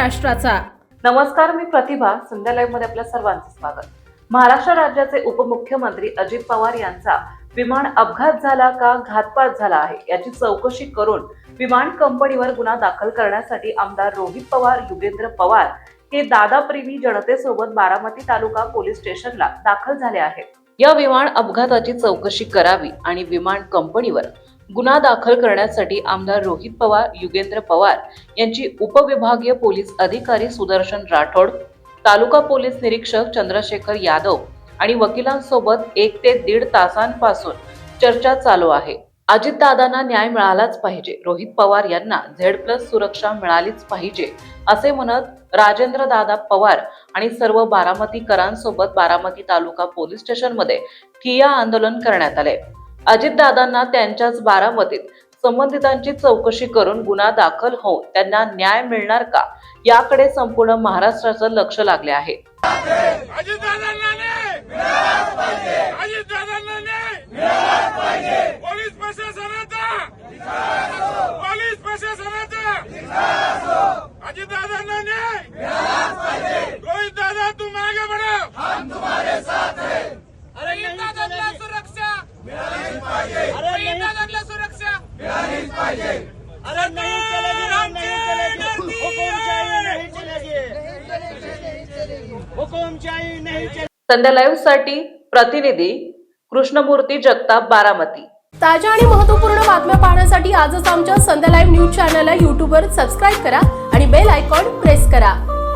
महाराष्ट्राचा। नमस्कार, मी प्रतिभा। संध्या लाईव्ह मध्ये आपल्या सर्वांचं स्वागत। महाराष्ट्र राज्याचे उपमुख्यमंत्री अजित पवार यांचा विमान अपघात झाला का घातपात झाला आहे याची चौकशी करून विमान कंपनीवर गुन्हा दाखल करण्यासाठी आमदार रोहित पवार, युगेंद्र पवार हे दादाप्रेमी जनतेसोबत बारामती तालुका पोलीस स्टेशनला दाखल झाले आहेत। या विमान अपघाताची चौकशी करावी आणि विमान कंपनीवर गुन्हा दाखल करण्यासाठी आमदार रोहित पवार, युगेंद्र पवार यांची उपविभागीय पोलीस अधिकारी सुदर्शन राठोड, तालुका पोलीस निरीक्षक चंद्रशेखर यादव आणि वकिलांसोबत 1 ते 1.5 तासांपासून चर्चा चालू आहे। अजितदादांना न्याय मिळालाच पाहिजे, रोहित पवार यांना Z+ सुरक्षा मिळालीच पाहिजे असे म्हणत राजेंद्र दादा पवार आणि सर्व बारामतीकरांसोबत बारामती तालुका पोलीस स्टेशनमध्ये ठिय्या आंदोलन करण्यात आले। अजितदादांना त्यांच्याच बारामतीत संबंधितांची चौकशी करून गुन्हा दाखल होऊन त्यांना न्याय मिळणार का याकडे संपूर्ण महाराष्ट्राचं लक्ष लागले आहे। पोलीस प्रशासनाचा अजितदादांना न्याय, रोहित दादा तुम आगे बढ़ो, हम तुम्हारे साथ हैं। रोहित दादांना सुरक्षा मिळालीच पाहिजे, रोहित दादांना सुरक्षा मिळालीच पाहिजे। अरे नहीं चलेगी, नहीं चलेगी, हुकुम चाहिए, नहीं चलेगी, हुकुम चाहिए, नहीं चलेगी। संध्या लाईव्ह साठी प्रतिनिधी कृष्णमूर्ती जगताप, बारामती। ताज्या आणि महत्त्वपूर्ण बातम्या पाहण्यासाठी आजच आमच्या संध्या लाईव्ह न्यूज चॅनलला YouTube वर सबस्क्राईब करा आणि बेल आयकॉन प्रेस करा।